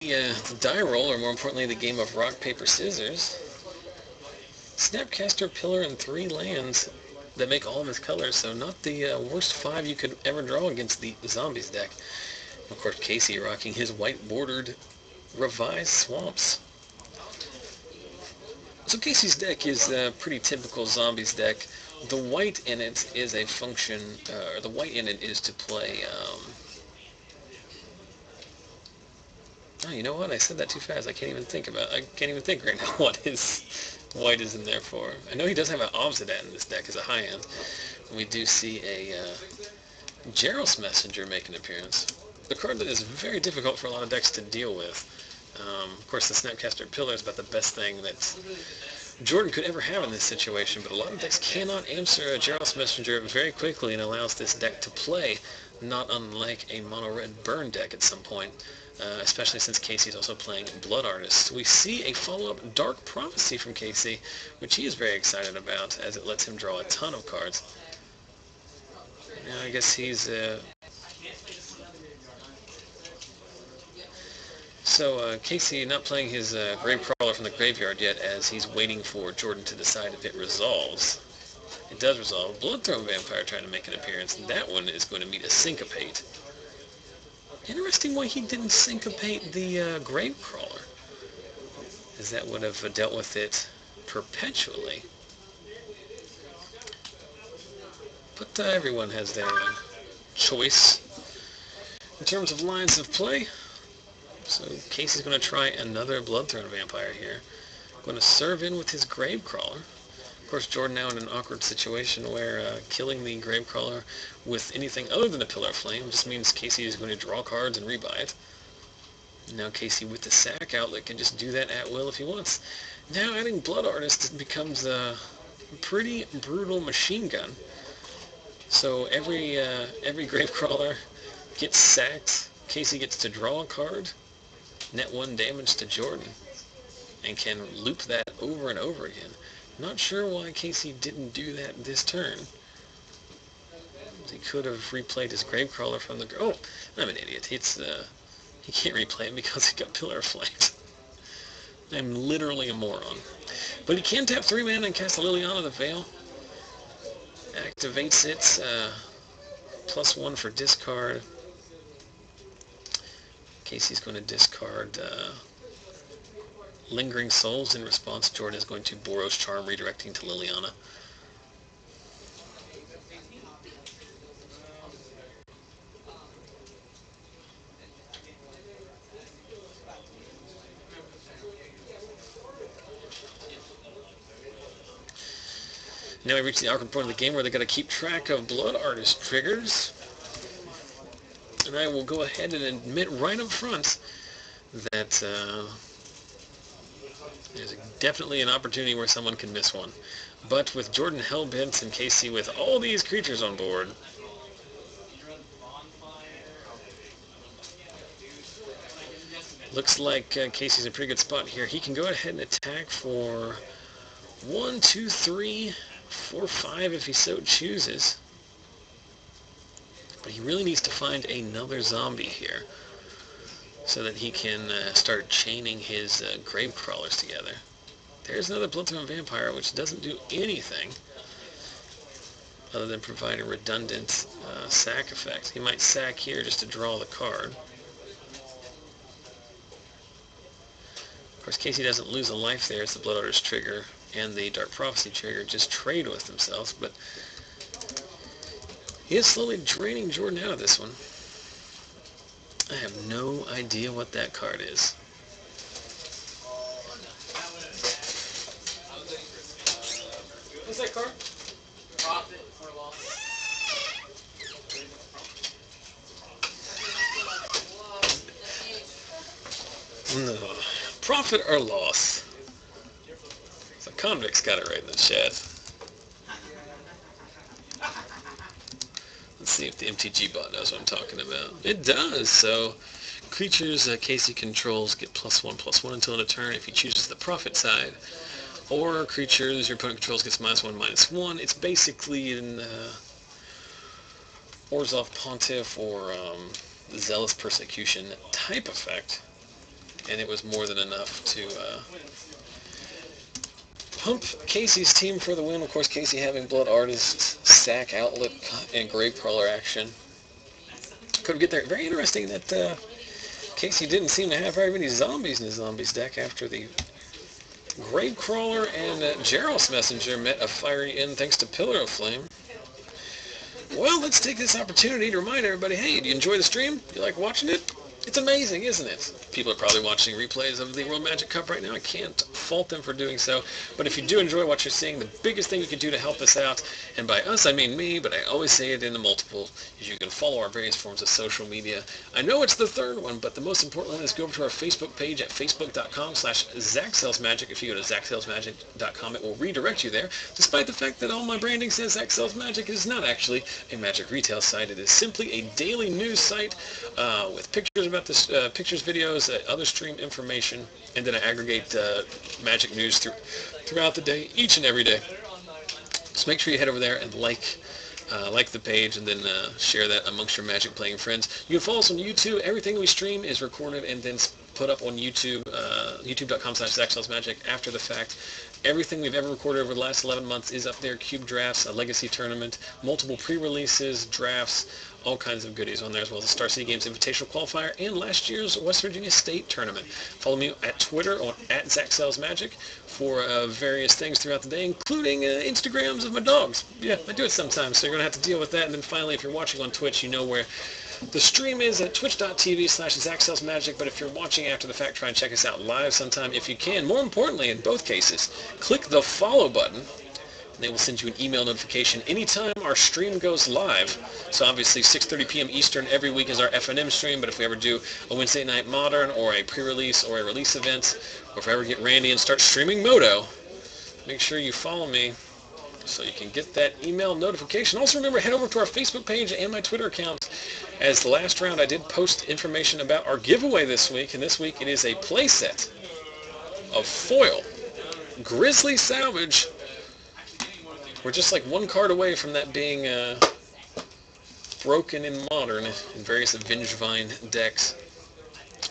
the die roll, or more importantly, the game of rock, paper, scissors. Snapcaster, Pillar, and 3 lands that make all of his colors, so not the worst 5 you could ever draw against the Zombies deck. Of course, Casey rocking his white-bordered Revised Swamps. So Casey's deck is a pretty typical Zombies deck. The white in it is a function, the white in it is to play, oh, you know what? I said that too fast. I can't even think right now what his white is in there for. I know he does have an Obsidian in this deck as a high end. We do see a Geralt's Messenger make an appearance. The card that is very difficult for a lot of decks to deal with. Of course, the Snapcaster Pillar is about the best thing that Jordan could ever have in this situation, but a lot of decks cannot answer a Geralt's Messenger very quickly and allows this deck to play, not unlike a mono-red burn deck at some point, especially since Casey's also playing Blood Artist. We see a follow-up Dark Prophecy from Casey, which he is very excited about, as it lets him draw a ton of cards. Now, I guess he's... So Casey not playing his Gravecrawler from the graveyard yet, as he's waiting for Jordan to decide if it resolves. It does resolve. Bloodthrone Vampire trying to make an appearance, and that one is going to meet a Syncopate. Interesting why he didn't Syncopate the Gravecrawler, as that would have dealt with it perpetually. But everyone has their choice in terms of lines of play. So Casey's going to try another Bloodthrone Vampire here. Going to serve in with his Gravecrawler. Of course, Jordan now in an awkward situation where killing the Gravecrawler with anything other than a Pillar of Flame just means Casey is going to draw cards and rebuy it. Now Casey with the sack outlet can just do that at will if he wants. Now adding Blood Artist becomes a pretty brutal machine gun. So every Gravecrawler gets sacked. Casey gets to draw a card, net 1 damage to Jordan, and can loop that over and over again. Not sure why Casey didn't do that this turn. He could have replayed his Gravecrawler from the... Oh, I'm an idiot. He can't replay it because he got Pillar of Flames. I'm literally a moron. But he can tap 3 mana and cast Liliana the Veil. Activates it. +1 for discard. Casey's going to discard Lingering Souls. In response, Jordan is going to Boros Charm, redirecting to Liliana. Now we reach the awkward point of the game where they've got to keep track of Blood Artist triggers. And I will go ahead and admit right up front that there's definitely an opportunity where someone can miss one. But with Jordan hellbent and Casey with all these creatures on board, looks like Casey's in a pretty good spot here. He can go ahead and attack for 1, 2, 3, 4, 5 if he so chooses. But he really needs to find another zombie here so that he can start chaining his Gravecrawlers together. There's another Bloodthrone Vampire, which doesn't do anything other than provide a redundant sack effect. He might sack here just to draw the card. Of course, Casey doesn't lose a life there. It's the Blood Artist trigger and the Dark Prophecy trigger just trade with themselves, but he is slowly draining Jordan out of this one. I have no idea what that card is. What's that card? Profit or loss? No. Profit or loss. So Convict's got it right in the chat. Let's see if the MTG bot knows what I'm talking about. It does. So creatures Casey controls get +1/+1 until end of turn if he chooses the profit side. Or creatures your opponent controls gets -1/-1. It's basically an Orzhov Pontiff or Zealous Persecution type effect. and it was more than enough to pump Casey's team for the win. Of course, Casey having Blood Artist, Sack, Outlet, and Gravecrawler action. Could get there. Very interesting that Casey didn't seem to have very many zombies in his zombies deck after the Gravecrawler and Gerald's Messenger met a fiery end thanks to Pillar of Flame. Well, let's take this opportunity to remind everybody, hey, do you enjoy the stream? You like watching it? It's amazing, isn't it? People are probably watching replays of the World Magic Cup right now. I can't fault them for doing so. But if you do enjoy what you're seeing, the biggest thing you can do to help us out, and by us I mean me, but I always say it in the multiple, is you can follow our various forms of social media. I know it's the third one, but the most important one is go over to our Facebook page at facebook.com/ZachSellsMagic. If you go to ZachSellsMagic.com, it will redirect you there, despite the fact that all my branding says Zach Sells Magic. Is not actually a magic retail site. It is simply a daily news site with pictures about this, pictures, videos, other stream information, and then I aggregate magic news throughout the day, each and every day. So make sure you head over there and like the page, and then share that amongst your magic playing friends. You can follow us on YouTube. Everything we stream is recorded and then put up on YouTube, youtube.com/ZachSellsMagic after the fact. Everything we've ever recorded over the last 11 months is up there. Cube drafts, a legacy tournament, multiple pre-releases, drafts, all kinds of goodies on there, as well as the Star City Games Invitational Qualifier and last year's West Virginia State Tournament. Follow me at Twitter at ZachSellsMagic for various things throughout the day, including Instagrams of my dogs. Yeah, I do it sometimes, so you're going to have to deal with that. And then finally, if you're watching on Twitch, you know where the stream is at twitch.tv/ZachSellsMagic, but if you're watching after the fact, try and check us out live sometime if you can. More importantly, in both cases, click the follow button, and they will send you an email notification anytime our stream goes live. So obviously 6:30 p.m. Eastern every week is our FNM stream, but if we ever do a Wednesday Night Modern or a pre-release or a release event, or if I ever get Randy and start streaming Moto, make sure you follow me so you can get that email notification. Also remember, head over to our Facebook page and my Twitter account. As the last round, I did post information about our giveaway this week, and this week it is a playset of foil Grizzly Salvage. We're just like one card away from that being broken in Modern in various Vengevine decks,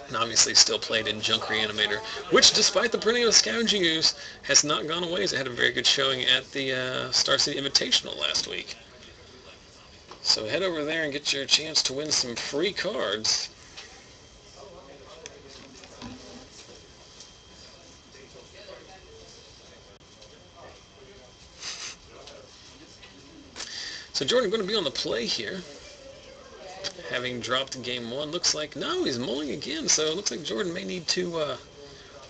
and obviously still played in Junk Reanimator, which, despite the printing of Scavenging Ooze, has not gone away. It had a very good showing at the Star City Invitational last week. So head over there and get your chance to win some free cards. So Jordan going to be on the play here, having dropped game one. Looks like, no, he's mulling again, so it looks like Jordan may need to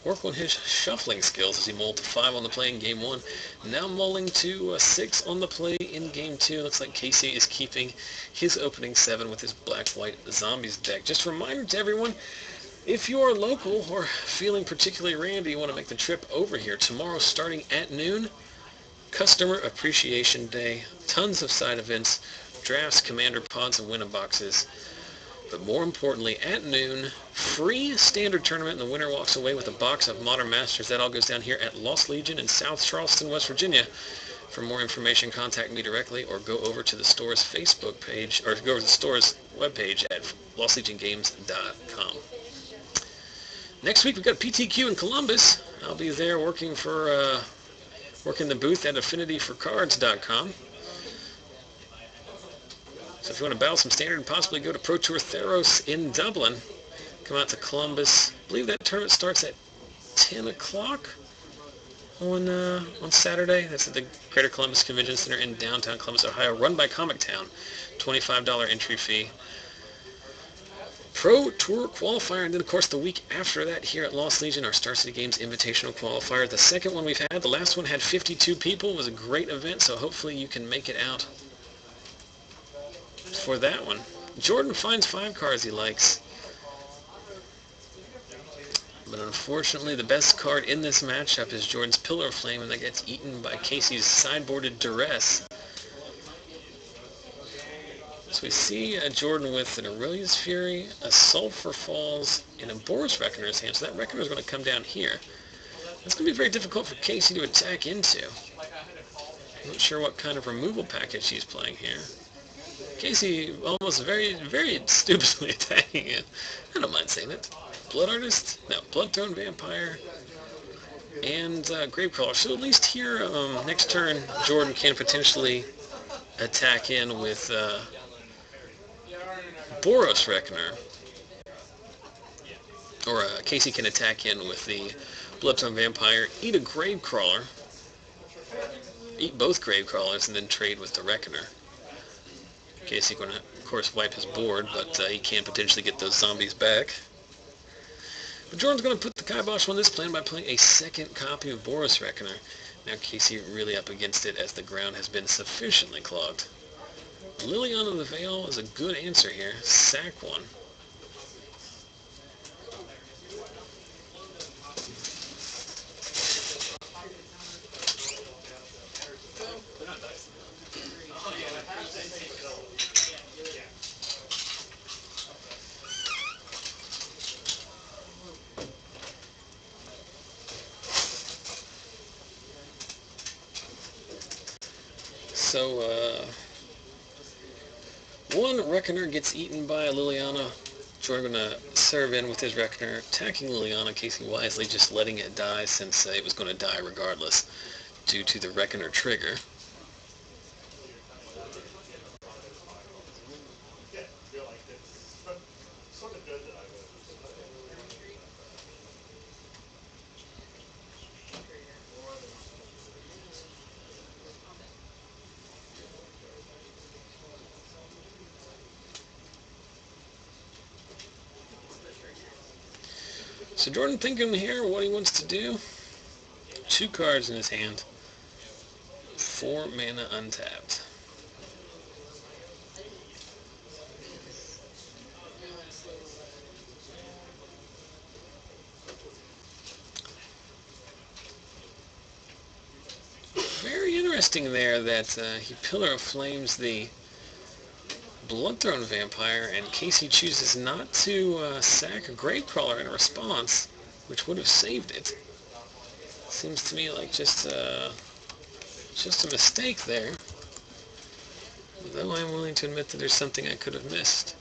work on his shuffling skills as he mulled to 5 on the play in game one. Now mulling to 6 on the play in game 2. Looks like Casey is keeping his opening 7 with his black-white zombies deck. Just a reminder to everyone, if you are local or feeling particularly randy, you want to make the trip over here. Tomorrow starting at noon, Customer Appreciation Day. Tons of side events, drafts, commander pods, and winner boxes. But more importantly, at noon, free standard tournament, and the winner walks away with a box of Modern Masters. That all goes down here at Lost Legion in South Charleston, West Virginia. For more information, contact me directly or go over to the store's Facebook page, or go over to the store's webpage at lostlegiongames.com. Next week, we've got PTQ in Columbus. I'll be there working the booth at affinityforcards.com. So if you want to battle some standard and possibly go to Pro Tour Theros in Dublin, come out to Columbus. I believe that tournament starts at 10 o'clock on Saturday. That's at the Greater Columbus Convention Center in downtown Columbus, Ohio, run by Comic Town. $25 entry fee. Pro Tour Qualifier, and then of course the week after that here at Lost Legion, our Star City Games Invitational Qualifier. The second one we've had, the last one had 52 people. It was a great event, so hopefully you can make it out for that one. Jordan finds 5 cards he likes, but unfortunately the best card in this matchup is Jordan's Pillar of Flame, and that gets eaten by Casey's sideboarded Duress. So we see Jordan with an Aurelia's Fury, a Sulphur Falls, and a Boros Reckoner in his hand. So that Reckoner is going to come down here. That's going to be very difficult for Casey to attack into. I'm not sure what kind of removal package he's playing here. Casey almost very, very stupidly attacking it. I don't mind saying it. Blood Artist? No, Bloodthorn Vampire and Gravecrawler. So at least here, next turn, Jordan can potentially attack in with Boros Reckoner. Or Casey can attack in with the Bloodthorn Vampire, eat a Gravecrawler, eat both Gravecrawlers, and then trade with the Reckoner. Casey can, of course, wipe his board, but he can potentially get those zombies back. But Jordan's going to put the kibosh on this plan by playing a second copy of Boros Reckoner. Now Casey really up against it as the ground has been sufficiently clogged. Liliana the Veil is a good answer here. Sack one. So, one Reckoner gets eaten by a Liliana. Jordan going to serve in with his Reckoner, attacking Liliana. Casey wisely just letting it die since it was going to die regardless due to the Reckoner trigger. So Jordan thinking here what he wants to do. 2 cards in his hand. 4 mana untapped. Very interesting there that he Pillar of Flames the Bloodthorn Vampire, and Casey chooses not to sack a Gravecrawler in response, which would have saved it. Seems to me like just a mistake there, though I'm willing to admit that there's something I could have missed.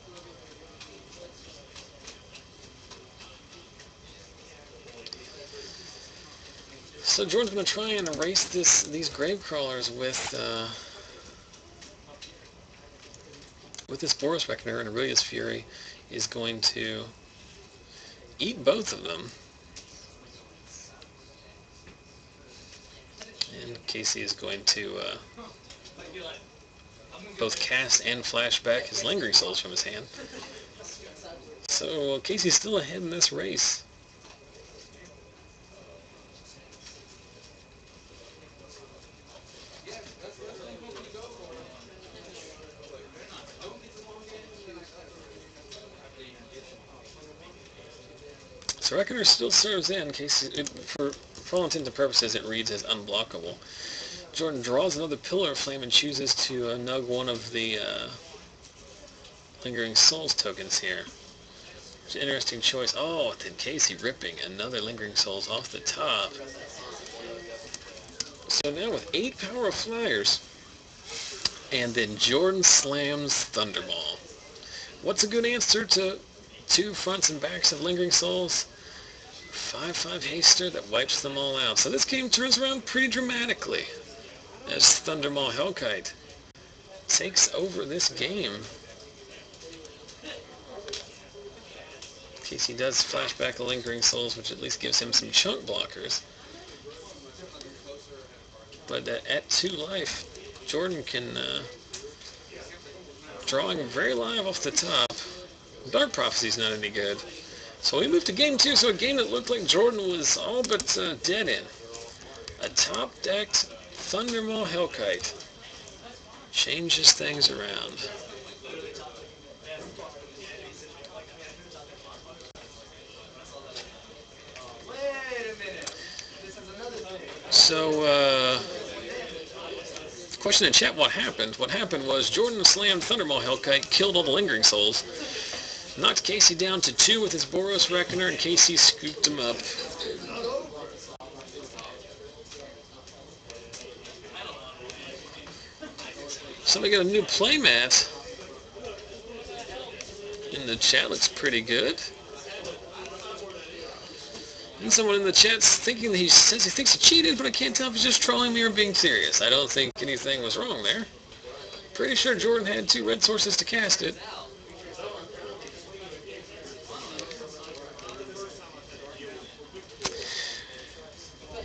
So Jordan's going to try and erase these Gravecrawlers with this Boros Reckoner, and Aurelia's Fury is going to eat both of them. And Casey is going to both cast and flashback his Lingering Souls from his hand. So Casey's still ahead in this race. So Reckoner still serves in. Casey, for all intents and purposes, it reads as unblockable. Jordan draws another Pillar of Flame and chooses to nug one of the Lingering Souls tokens here. It's an interesting choice. Oh, then Casey ripping another Lingering Souls off the top. So now with 8 Power of Flyers, and then Jordan slams Thunderball. What's a good answer to 2 fronts and backs of Lingering Souls? 5/5 Haster that wipes them all out. So this game turns around pretty dramatically as Thundermaw Hellkite takes over this game. Casey does flashback a Lingering Souls, which at least gives him some chunk blockers. But at 2 life, Jordan can drawing very live off the top. Dark Prophecy's not any good. So we moved to game 2, so a game that looked like Jordan was all but dead in. A top-decked Thundermaw Hellkite changes things around. So, question in chat, what happened? What happened was Jordan slammed Thundermaw Hellkite, killed all the Lingering Souls, knocked Casey down to 2 with his Boros Reckoner, and Casey scooped him up. Somebody got a new playmat in the chat, looks pretty good. And someone in the chat's thinking that he says he thinks he cheated, but I can't tell if he's just trolling me or being serious. I don't think anything was wrong there. Pretty sure Jordan had 2 red sources to cast it.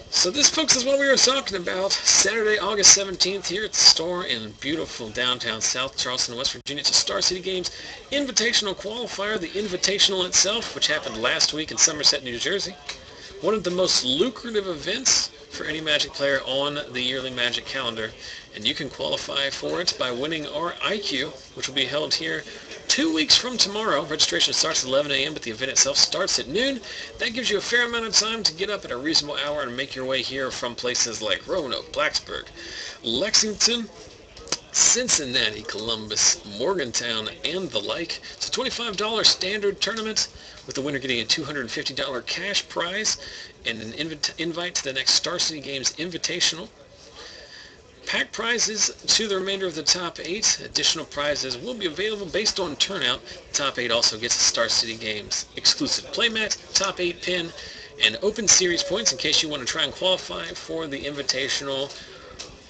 So this, folks, is what we were talking about. Saturday, August 17th, here at the store in beautiful downtown South Charleston, West Virginia. It's a Star City Games Invitational Qualifier, the Invitational itself, which happened last week in Somerset, New Jersey. One of the most lucrative events for any Magic player on the yearly Magic calendar. And you can qualify for it by winning our IQ, which will be held here 2 weeks from tomorrow. Registration starts at 11 a.m., but the event itself starts at noon. That gives you a fair amount of time to get up at a reasonable hour and make your way here from places like Roanoke, Blacksburg, Lexington, Cincinnati, Columbus, Morgantown, and the like. It's a $25 standard tournament, with the winner getting a $250 cash prize and an invite to the next Star City Games Invitational. Pack prizes to the remainder of the top 8. Additional prizes will be available based on turnout. The top 8 also gets a Star City Games exclusive playmat, top 8 pin, and open series points in case you want to try and qualify for the Invitational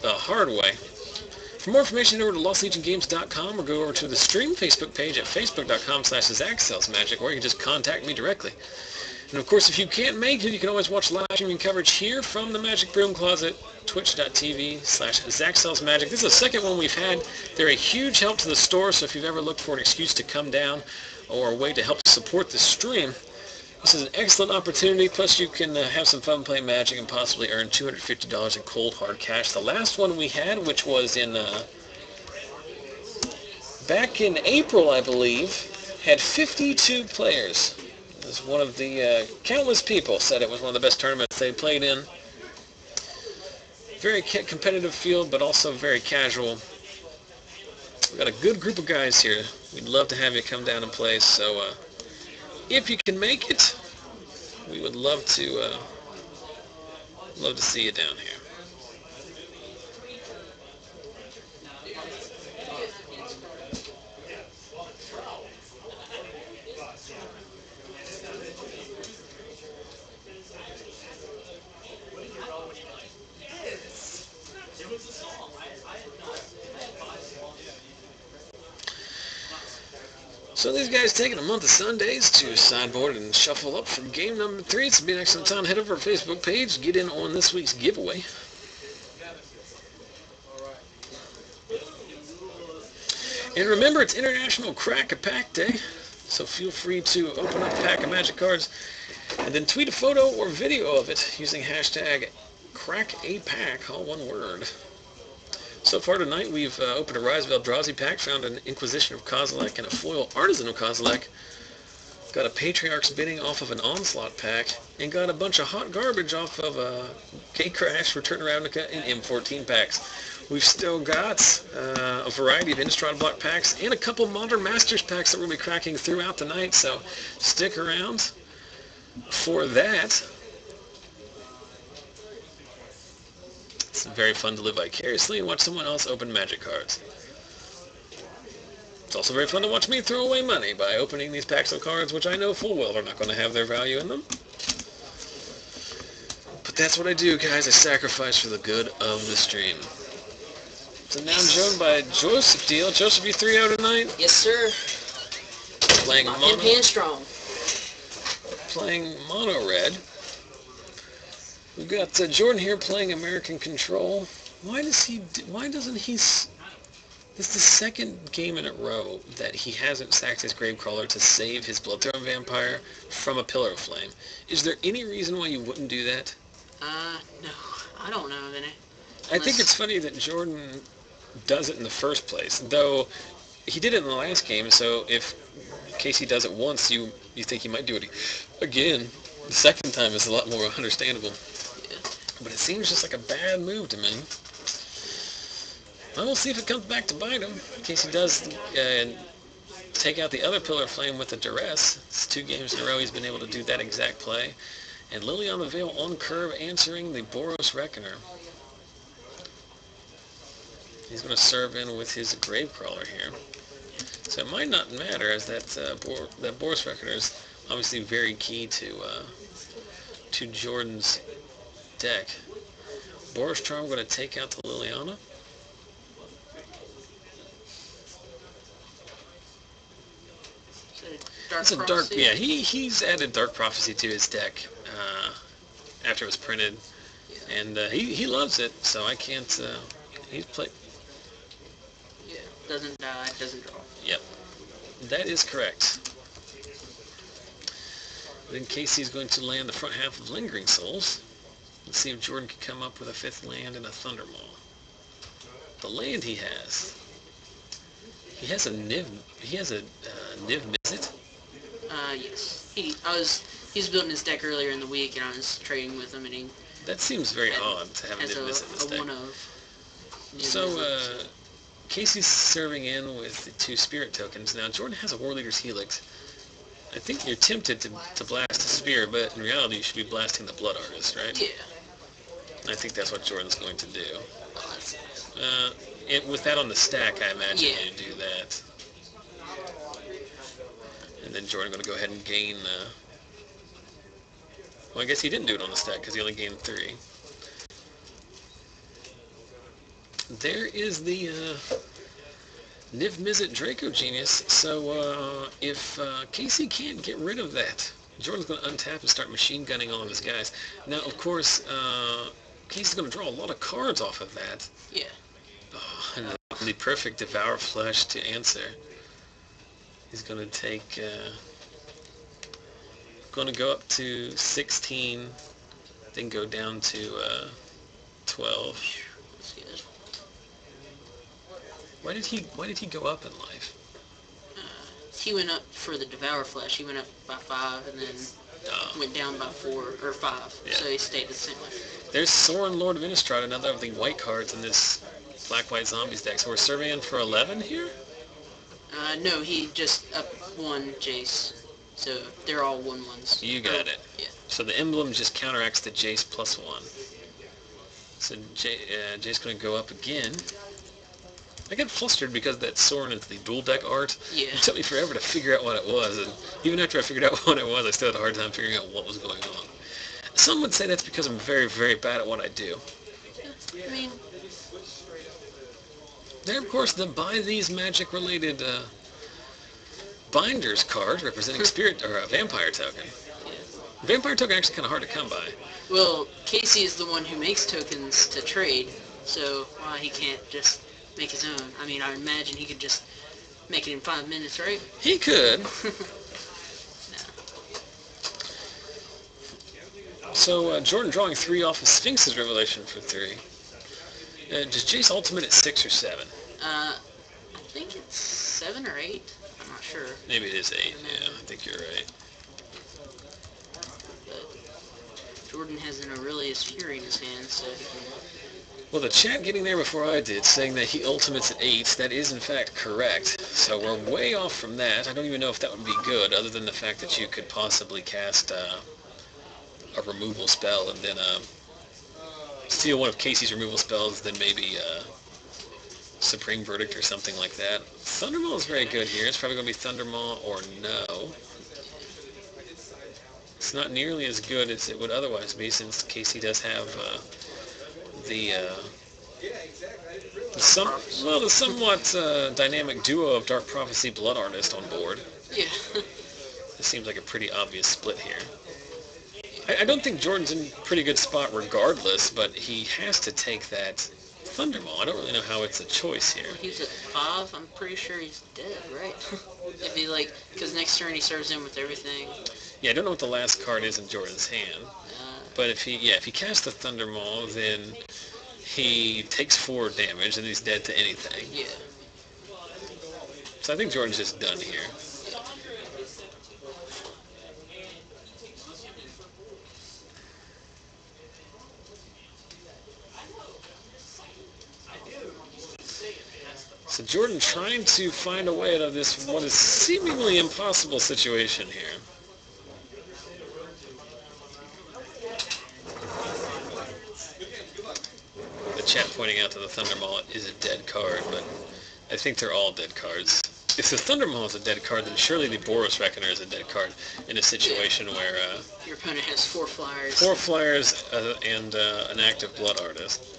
the hard way. For more information, head over to LostLegionGames.com or go over to the stream Facebook page at facebook.com/ZachSellsMagic, or you can just contact me directly. And of course, if you can't make it, you can always watch live streaming coverage here from the Magic Broom Closet, twitch.tv/ZachSellsMagic. This is the second one we've had. They're a huge help to the store, so if you've ever looked for an excuse to come down or a way to help support the stream, this is an excellent opportunity. Plus, you can have some fun playing Magic and possibly earn $250 in cold hard cash. The last one we had, which was in back in April, I believe, had 52 players. It was one of the countless people said it was one of the best tournaments they played in. Very competitive field, but also very casual. We've got a good group of guys here. We'd love to have you come down and play. So if you can make it, we would love to see you down here. So these guys taking a month of Sundays to sideboard and shuffle up for game number 3. It's been an excellent time. Head over to our Facebook page, get in on this week's giveaway. And remember, it's International Crack a Pack Day, so feel free to open up a pack of Magic cards and then tweet a photo or video of it using hashtag #CrackAPack, all one word. So far tonight, we've opened a Rise of Eldrazi pack, found an Inquisition of Kozilek and a foil Artisan of Kozilek, got a Patriarch's Bidding off of an Onslaught pack, and got a bunch of hot garbage off of a Gatecrash, Return to Ravnica, and M14 packs. We've still got a variety of Innistrad block packs and a couple Modern Masters packs that we'll be cracking throughout the night, so stick around for that. It's very fun to live vicariously and watch someone else open Magic cards. It's also very fun to watch me throw away money by opening these packs of cards, which I know full well are not going to have their value in them. But that's what I do, guys. I sacrifice for the good of the stream. So now I'm joined by Joseph Deal. Joseph, you 3-0 tonight? Yes, sir. Playing mono. Hand strong. Playing mono red. We've got Jordan here playing American Control. Why doesn't he... This is the second game in a row that he hasn't sacked his Gravecrawler to save his Bloodthorn Vampire from a Pillar of Flame. Is there any reason why you wouldn't do that? No. I don't know of any. I think it's funny that Jordan does it in the first place, though he did it in the last game, so in case he does it once, you think he might do it again. The second time is a lot more understandable. But it seems just like a bad move to me. Well, we'll see if it comes back to bite him, in case he does take out the other Pillar of Flame with the Duress. It's 2 games in a row he's been able to do that exact play. And Lily on the Veil on curve answering the Boros Reckoner. He's going to serve in with his Gravecrawler here. So it might not matter, as that Boros Reckoner is obviously very key to to Jordan's deck. Boris Charm going to take out the Liliana. It's a dark, yeah. He's added Dark Prophecy to his deck after it was printed, and he loves it. So I can't. He's played. Yeah, doesn't die, doesn't draw. Yep, that is correct. Then Casey's going to land the front half of Lingering Souls. Let's see if Jordan can come up with a 5th land and a Thundermaw. The land he has a Niv. He has a Niv Mizzet. Yes. He's building his deck earlier in the week, and I was trading with him, and he. That seems very odd to have a Niv Mizzet in this deck. One of. So Casey's serving in with the 2 Spirit tokens. Now Jordan has a War Leader's Helix. I think you're tempted to blast a Spear, but in reality you should be blasting the Blood Artist, right? Yeah. I think that's what Jordan's going to do. With that on the stack, I imagine you'd do that. And then Jordan going to go ahead and gain... well, I guess he didn't do it on the stack because he only gained 3. There is the Niv Mizzet Draco Genius. So if Casey can't get rid of that, Jordan's going to untap and start machine gunning all of his guys. Now, of course, Casey's going to draw a lot of cards off of that. Yeah. Oh, and the perfect Devour Flesh to answer. He's going to take... going to go up to 16, then go down to 12. Why did he go up in life? He went up for the Devour Flesh. He went up by 5 and then went down by 4 or 5. Yeah. So he stayed the same way. There's Sorin, Lord of Innistrad, another of the white cards in this black-white zombies deck. So we're surveying for 11 here? No, he just up 1 Jace. So they're all 1/1s. You got it. Yeah. So the emblem just counteracts the Jace +1. So Jace's going to go up again. I get flustered because that Sorin is the dual deck art. Yeah. It took me forever to figure out what it was, and even after I figured out what it was, I still had a hard time figuring out what was going on. Some would say that's because I'm very, very bad at what I do. I mean... There, of course, the Buy These Magic-related Binders card representing Spirit, or a Vampire token. Yeah. Vampire token actually kind of hard to come by. Well, Casey is the one who makes tokens to trade, so he can't just make his own. I mean, I imagine he could just make it in 5 minutes, right? He could. No. So, Jordan drawing 3 off of Sphinx's Revelation for 3. Does Jace ultimate at 6 or 7? I think it's 7 or 8. I'm not sure. Maybe it is 8, yeah, I think you're right. But Jordan has an Aurelius Fury in his hand, so he can... Well, the chat getting there before I did, saying that he ultimates at 8, that is in fact correct. So we're way off from that. I don't even know if that would be good, other than the fact that you could possibly cast a removal spell and then steal one of Casey's removal spells, then maybe Supreme Verdict or something like that. Thundermaw is very good here. It's probably going to be Thundermaw or no. It's not nearly as good as it would otherwise be, since Casey does have the somewhat dynamic duo of Dark Prophecy Blood Artist on board. Yeah. This seems like a pretty obvious split here. I don't think Jordan's in a pretty good spot regardless, but he has to take that Thundermaw. I don't really know how it's a choice here. He's at 5. I'm pretty sure he's dead, right? It'd be like, because next turn he serves in with everything. Yeah, I don't know what the last card is in Jordan's hand. But if he casts the Thundermaw, then he takes 4 damage and he's dead to anything. Yeah. So I think Jordan's just done here. So Jordan trying to find a way out of this, what is seemingly impossible situation here. The chat pointing out that the Thundermaw is a dead card, but I think they're all dead cards. if the Thundermaw is a dead card, then surely the Boros Reckoner is a dead card in a situation where Your opponent has 4 flyers. 4 flyers and an active Blood Artist.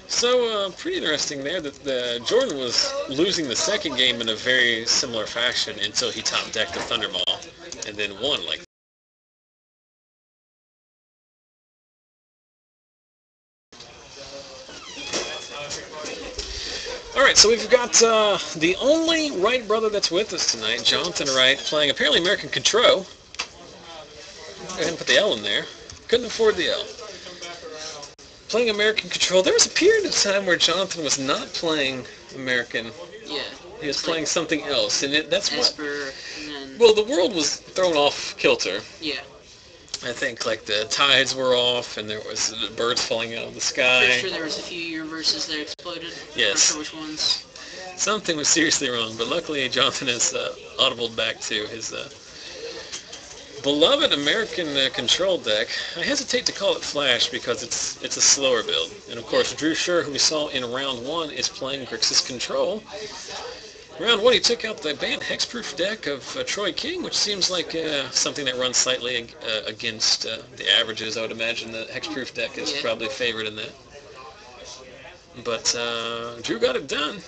So, pretty interesting there that Jordan was losing the second game in a very similar fashion until he top decked the Thundermaw and then won like. Alright, so we've got the only Wright brother that's with us tonight, Jonathan Wright, playing apparently American Control. Go ahead and put the L in there. Couldn't afford the L. Playing American Control. There was a period of time where Jonathan was not playing American. Yeah. He was playing something else, and that's Esper, what. Well, the world was thrown off kilter. Yeah. I think like the tides were off, and there was birds falling out of the sky. Pretty sure there was a few universes that exploded. Yes. I'm not sure which ones. Something was seriously wrong, but luckily Jonathan has audibled back to his beloved American Control deck. I hesitate to call it Flash because it's a slower build. And of course, Drew Scherr, who we saw in round 1, is playing Grixis Control. Round 1, he took out the banned hexproof deck of Troy King, which seems like something that runs slightly against the averages. I would imagine the hexproof deck is probably favored in that. But Drew got it done.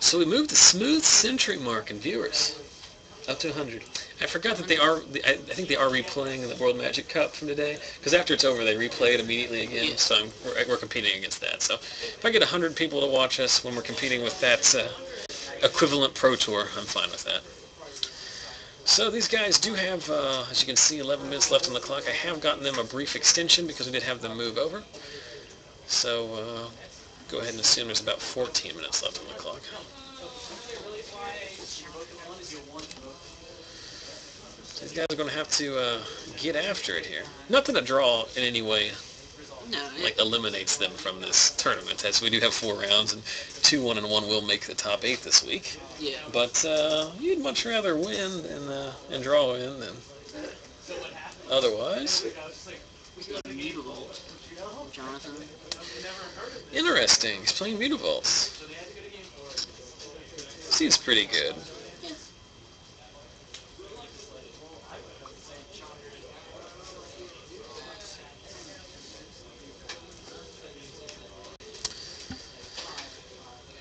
So we moved the smooth century mark in viewers up to 100. I forgot that I think they are replaying the World Magic Cup from today, because after it's over they replay it immediately again, so we're competing against that. So if I get 100 people to watch us when we're competing with that equivalent Pro Tour, I'm fine with that. So these guys do have, as you can see, 11 minutes left on the clock. I have gotten them a brief extension because we did have them move over. So go ahead and assume there's about 14 minutes left on the clock. These guys are going to have to get after it here. Not that a draw in any way eliminates them from this tournament, as we do have 4 rounds, and 2 1-1 will make the top 8 this week. Yeah. But you'd much rather win and draw in than otherwise. Jonathan. Interesting. He's playing Mutavaults. Seems pretty good.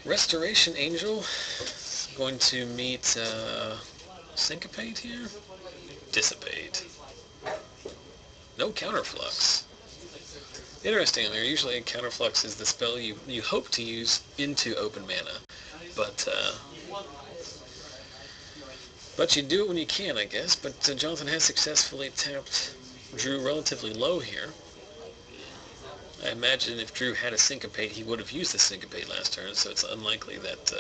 Restoration Angel going to meet Syncopate here? Dissipate. No Counterflux. Interesting, usually Counterflux is the spell you hope to use into open mana, but you do it when you can, I guess. But Jonathan has successfully tapped Drew relatively low here. I imagine if Drew had a Syncopate, he would have used the Syncopate last turn, so it's unlikely that...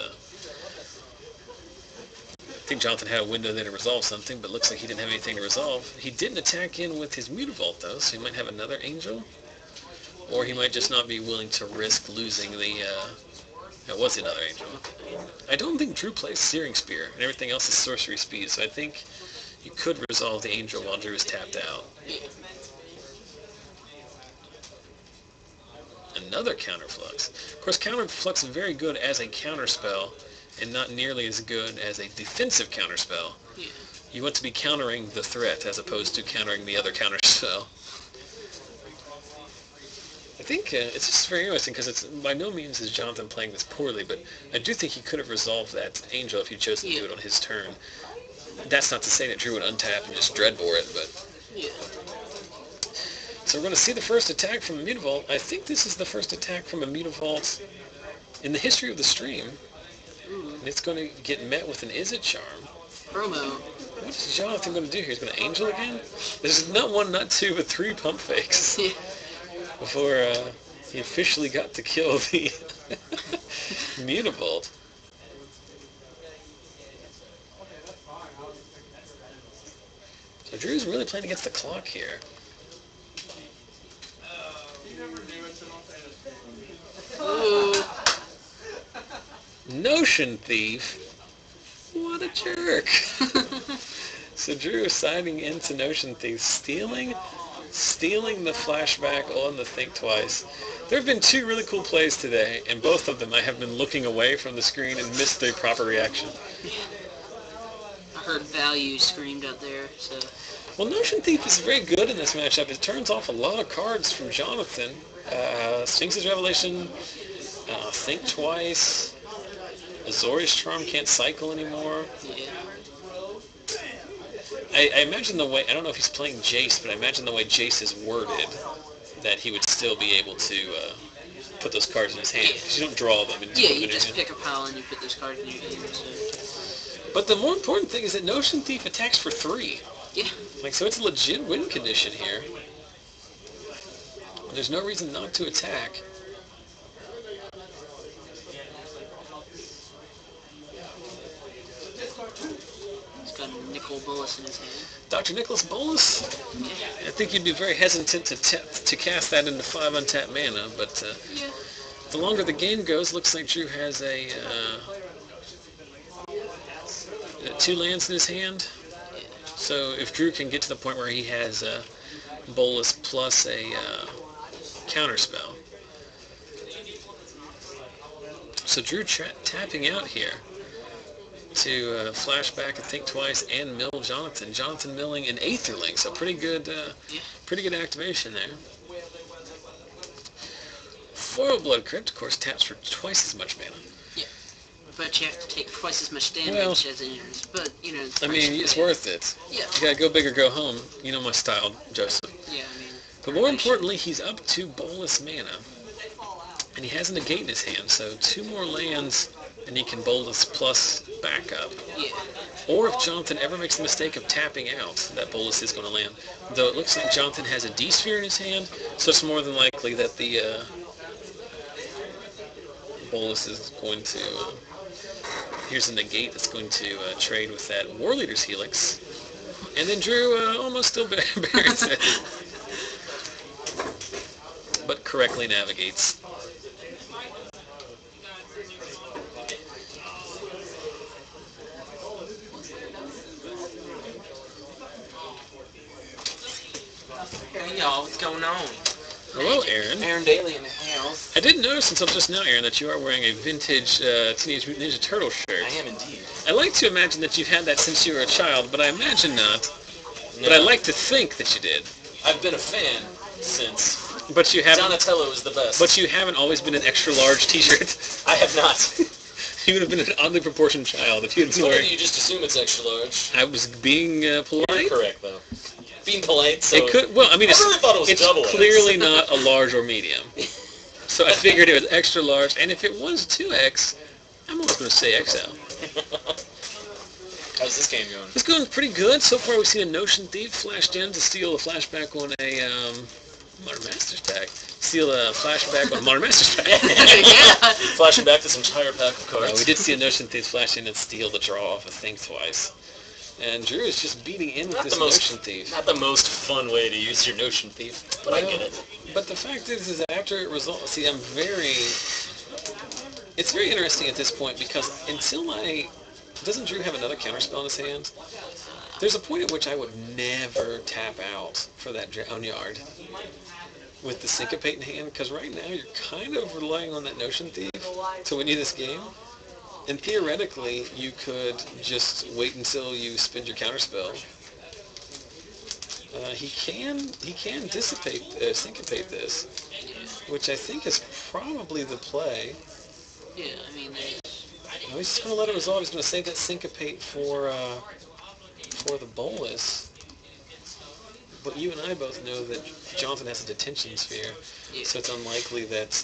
I think Jonathan had a window there to resolve something, but looks like he didn't have anything to resolve. He didn't attack in with his Mutavault, though, so he might have another Angel. Or he might just not be willing to risk losing the... That was another Angel. I don't think Drew plays Searing Spear, and everything else is Sorcery Speed, so I think you could resolve the Angel while Drew is tapped out. Another Counterflux. Of course, Counterflux is very good as a counterspell, and not nearly as good as a defensive counterspell. Yeah. You want to be countering the threat as opposed to countering the other counterspell. I think it's just very interesting because it's by no means is Jonathan playing this poorly, but I do think he could have resolved that Angel if he chose to do it on his turn. That's not to say that Drew would untap and just Dreadbore it, but... Yeah. So we're going to see the first attack from a Mutavault. I think this is the first attack from a Mutavault in the history of the stream. And it's going to get met with an Is It Charm. Promo. What is Jonathan going to do here? He's going to Angel again? There's not 1, not 2, but 3 pump fakes. Yeah. Before he officially got to kill the Mutavault. So Drew's really playing against the clock here. Ooh. Notion Thief? What a jerk. So Drew is signing into Notion Thief, stealing stealing the flashback on the Think Twice. There have been two really cool plays today, and both of them I have been looking away from the screen and missed the proper reaction. I heard value screamed out there, so... Well, Notion Thief is very good in this matchup. It turns off a lot of cards from Jonathan. Sphinx's Revelation, Think Twice, Azorius Charm can't cycle anymore. Yeah. I imagine the way, I don't know if he's playing Jace, but I imagine the way Jace is worded, that he would still be able to put those cards in his hand. Because you don't draw them. Yeah, you just pick a pile and you put those cards in your hand. So. But the more important thing is that Notion Thief attacks for 3. Yeah. Like, so it's a legit win condition here. There's no reason not to attack. He's got a Nicol Bolas in his hand. Dr. Nicholas Bolas? Yeah. I think you'd be very hesitant to cast that into 5 untapped mana, but Yeah. the longer the game goes, looks like Drew has a 2 lands in his hand. So if Drew can get to the point where he has a Bolas plus a counterspell. So Drew tapping out here to flashback and Think Twice and mill Jonathan. Jonathan milling an Aetherling, so pretty good activation there. Foil Blood Crypt, of course, taps for twice as much mana. Yeah. But you have to take twice as much damage Well, as it enters. But, you know... I mean, it's worth it. Yeah. You gotta go big or go home. You know my style, Joseph. Yeah, I mean... But more importantly, he's up to Bolas mana. And he has a negate in his hand, so 2 more lands and he can Bolas plus back up. Yeah. Or if Jonathan ever makes the mistake of tapping out, that Bolas is going to land. Though it looks like Jonathan has a D-Sphere in his hand, so it's more than likely that the Bolas is going to... here's a negate that's going to trade with that War Leader's Helix. And then Drew almost still buries it. But correctly navigates. Hey y'all, what's going on? Hello, Aaron. Aaron Daly in the house. I didn't notice until just now, Aaron, that you are wearing a vintage Teenage Mutant Ninja Turtle shirt. I am indeed. I like to imagine that you've had that since you were a child, but I imagine not. No. But I like to think that you did. I've been a fan since But you haven't. Donatello was the best. But you haven't always been an extra large T-shirt. I have not. You would have been an oddly proportioned child if you had It's been funny wearing. that you just assume it's extra large. I was being polite. You're correct though. Being polite, so It could. Well, I mean, I really thought it was it's double X. clearly not a large or medium. So I figured it was extra large, and if it was 2X, I'm almost going to say XL. How's this game going? It's going pretty good. So far, we've seen a Notion Thief flashed in to steal a flashback on a Modern Masters pack. Steal a flashback on a Modern Masters pack. Yeah. Flashing back this entire pack of cards. We did see a Notion Thief flash in and steal the draw off of Think Twice. And Drew is just beating in with this Notion Thief. Not the most fun way to use your Notion Thief, but I get it. But the fact is that after it results, see, it's very interesting at this point because doesn't Drew have another counterspell in his hand? There's a point at which I would never tap out for that Drownyard with the Syncopate in hand, because right now you're kind of relying on that Notion Thief to win you this game. And theoretically, you could just wait until you spend your counterspell. He can syncopate this, which I think is probably the play. Yeah, I mean, No, he's just going to let it resolve. He's going to save that syncopate for the Bolas. But you and I both know that Jonathan has a detention sphere, so it's unlikely that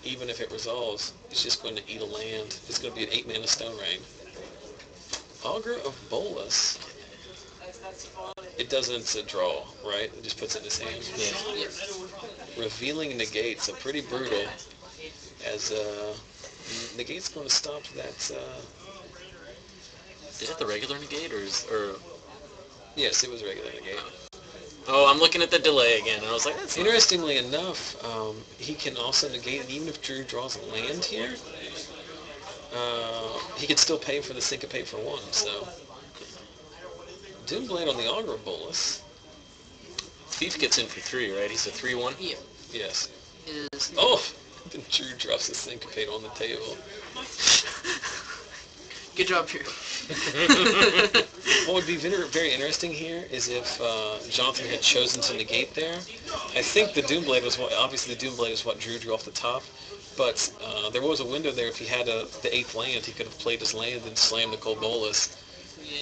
even if it resolves, it's just going to eat a land. It's going to be an 8-mana Stone Rain. Augur of Bolas. It doesn't draw, right? It just puts it in his hand. Yeah. Revealing negate, so pretty brutal. As negate's going to stop that. Is it the regular negate or? Yes, it was regular negate. Oh, I'm looking at the delay again, and I was like, that's not... Interestingly enough, he can also negate it, even if Drew draws a land here. He can still pay for the syncopate for 1, so... Doomblade on the Augur of Bolas. Thief gets in for 3, right? He's a 3-1? Yeah. Yes. Is Oh! Then Drew drops the syncopate on the table. good job here. What would be very interesting here is if Jonathan had chosen to negate there. I think the Doomblade was obviously the Doomblade is what Drew drew off the top, but there was a window there. If he had the 8th land, he could have played his land and slammed the Cold Bolus. Yeah.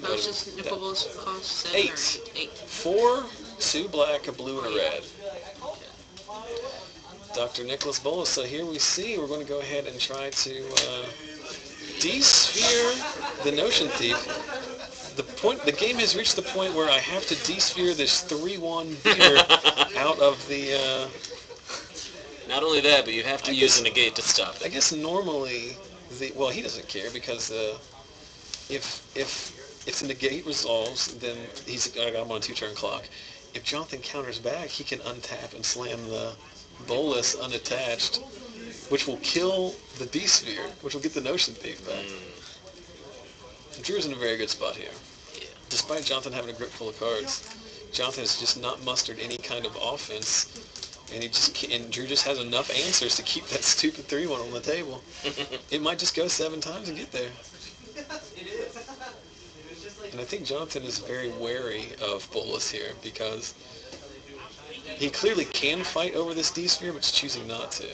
How much does Nickel Bolus cost? 8. 8. 4, 2 black, a blue, and a red. Dr. Nicholas Bolus. So here we see we're going to go ahead and try to de-sphere the Notion Thief. The game has reached the point where I have to de-sphere this 3-1 beater out of the... Not only that, but you have to use a negate to stop it. I guess normally, well, he doesn't care because if the negate resolves, then I got him on a 2-turn clock. If Jonathan counters back, he can untap and slam the Bolus unattached, which will kill the D-Sphere, which will get the Notion Thief back. Drew's in a very good spot here. Despite Jonathan having a grip full of cards, Jonathan has just not mustered any kind of offense, and Drew just has enough answers to keep that stupid 3-1 on the table. It might just go 7 times and get there. And I think Jonathan is very wary of Bolus here because he clearly can fight over this D-Sphere, but is choosing not to.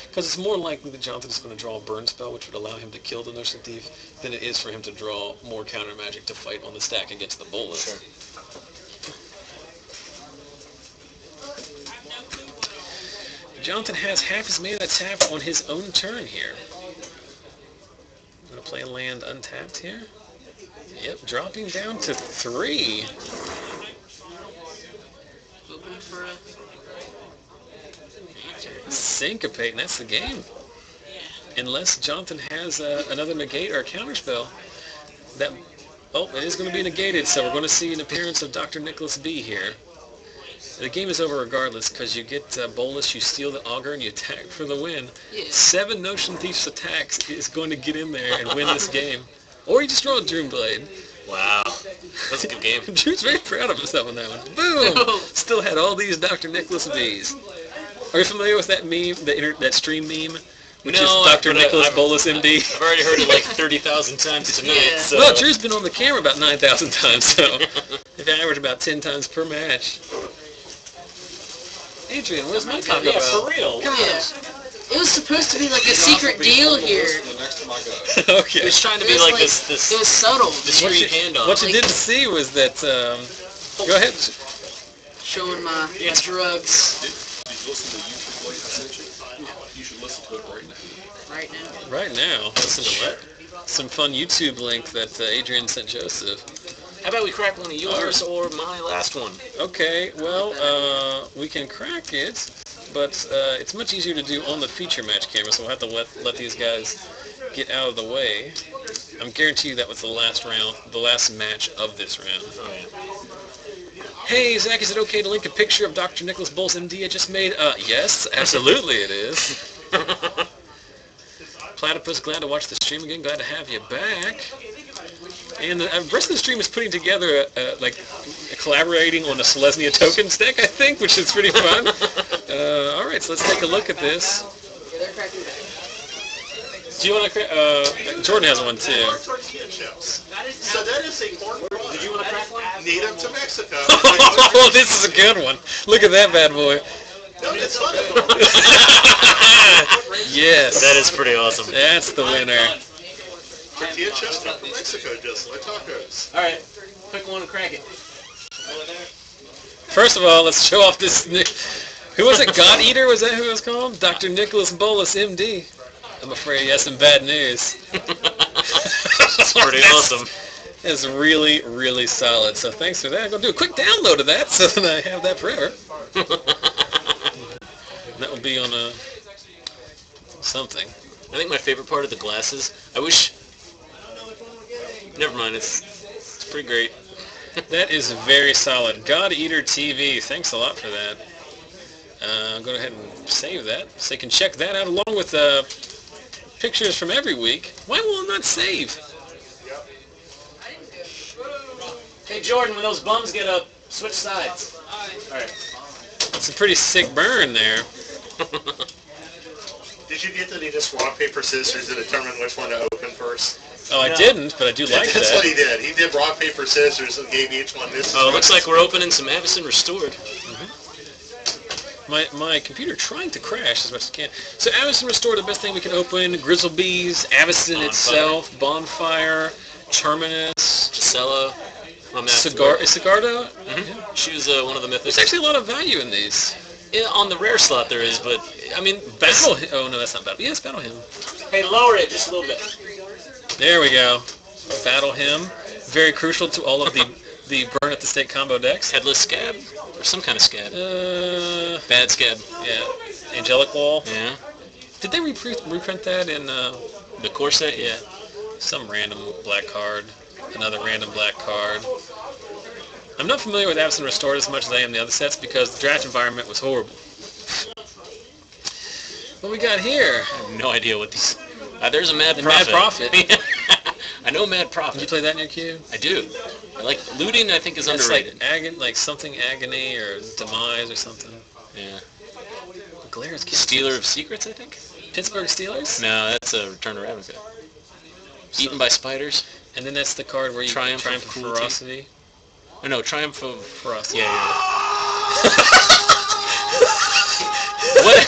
Because it's more likely that Jonathan is going to draw a burn spell, which would allow him to kill the Notion Thief, than it is for him to draw more counter magic to fight on the stack against the Bolus. Sure. Jonathan has half his mana tapped on his own turn here. I'm going to play a land untapped here. Yep, dropping down to 3. Open for a answer. Syncopate, and that's the game. Yeah. Unless Jonathan has another negate or a counterspell. It is going to be negated, so we're going to see an appearance of Dr. Nicholas B here. The game is over regardless, because you get Bolus, you steal the Augur, and you attack for the win. Yeah. 7 Notion Thief's attacks is going to get in there and win this game. Or you just draw a Doomblade. Wow. That's a good game. Drew's very proud of himself on that one. Boom! Still had all these Dr. Nicholas B's. Are you familiar with that meme, that stream meme? Which is Dr. Nicholas Bolus MD. I've already heard it like 30,000 times tonight. Yeah. So. Well, Drew's been on the camera about 9,000 times, so they've averaged about 10 times per match. Adrian, where's my Taco Bell? Yeah, for real. Yeah. It was supposed to be like a secret deal here. Okay. He was trying to It be was like like, this it was subtle. discreet handoff. What you didn't see was that, go ahead. Showing my drugs Did you listen to the YouTube link I sent you? You should listen to it right now. right now. Right now, listen to what? Some fun YouTube link that Adrian sent Joseph. How about we crack one of yours or my last one? Okay, well, we can crack it, but it's much easier to do on the feature match camera, so we'll have to let these guys get out of the way. I'm guarantee you that was the last round, the last match of this round. Oh, yeah. Hey, Zach, is it okay to link a picture of Dr. Nicholas Bolus MD I just made? Yes, absolutely it is. Platypus, glad to watch the stream again. Glad to have you back. And the rest of the stream is putting together, collaborating on the Selesnya tokens deck, I think, which is pretty fun. All right, so let's take a look at this. Yeah, they're cracking back. Do you want to? Jordan has one too. Tortilla chips. So that is a corn product. Did you want to crack one? Native to Mexico. Oh, this is a good one. Look at that bad boy. No, it's funny. Yes. That is pretty awesome. That's the winner. Tortilla chips come from Mexico, just like tacos. All right, quick one to crack it. First of all, let's show off this. Who was it? God Eater? Was that who it was called? Dr. Nicholas Bolus, MD. I'm afraid he has some bad news. That's pretty awesome. That's really, really solid. So thanks for that. I'm going to do a quick download of that so that I have that forever. That will be on something. I think my favorite part of the glasses, I wish... Never mind, it's pretty great. That is very solid. God Eater TV, thanks a lot for that. Go ahead and save that so you can check that out along with pictures from every week. Why will it not save? Hey Jordan, when those bums get up, Switch sides. Alright. It's a pretty sick burn there. Did you get that he just rock, paper, scissors to determine which one to open first? Oh, I didn't, but I do like That's that. what he did. He did rock, paper, scissors and gave each one this. Oh, it looks like we're opening some Avison Restored. My computer trying to crash as much as it can. So Avison Restore, the best thing we can open. Grizzlebees, Avison Bonfire. itself, Bonfire, Terminus, Gisela. Cigar. Is Cigardo? Mm-hmm. She was one of the mythics. There's actually a lot of value in these. Yeah, on the rare slot there is, but, I mean... Battle Hymn. Oh, no, that's not Battle. Yes, Battle Hymn. Hey, lower it just a little bit. There we go. Battle Hymn. Very crucial to all of the burn at the stake combo decks. Headless Scab? Or some kind of Scab. Bad Scab. Yeah. Angelic Wall. Yeah. Did they reprint that in... The core set? Yeah. Some random black card. Another random black card. I'm not familiar with Avison Restored as much as I am the other sets because the draft environment was horrible. What we got here? I have no idea what these... there's a Mad The Prophet. Mad Prophet. I know Mad Prophet. Did you play that in your queue? I do. I like looting. I think is It's underrated. like something agony or demise or something. Yeah. Glaire's Stealer of Secrets, I think. Pittsburgh Steelers. No, that's a Return to Ravnica. Eaten by Spiders. And then that's the card where you Triumph triumph of of Cruelty. ferocity. Oh, no, Triumph of... Ferocity. Yeah, yeah. What?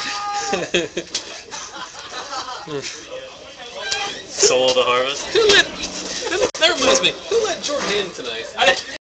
Soul of the Harvest. That reminds me. Who let Jordan in tonight?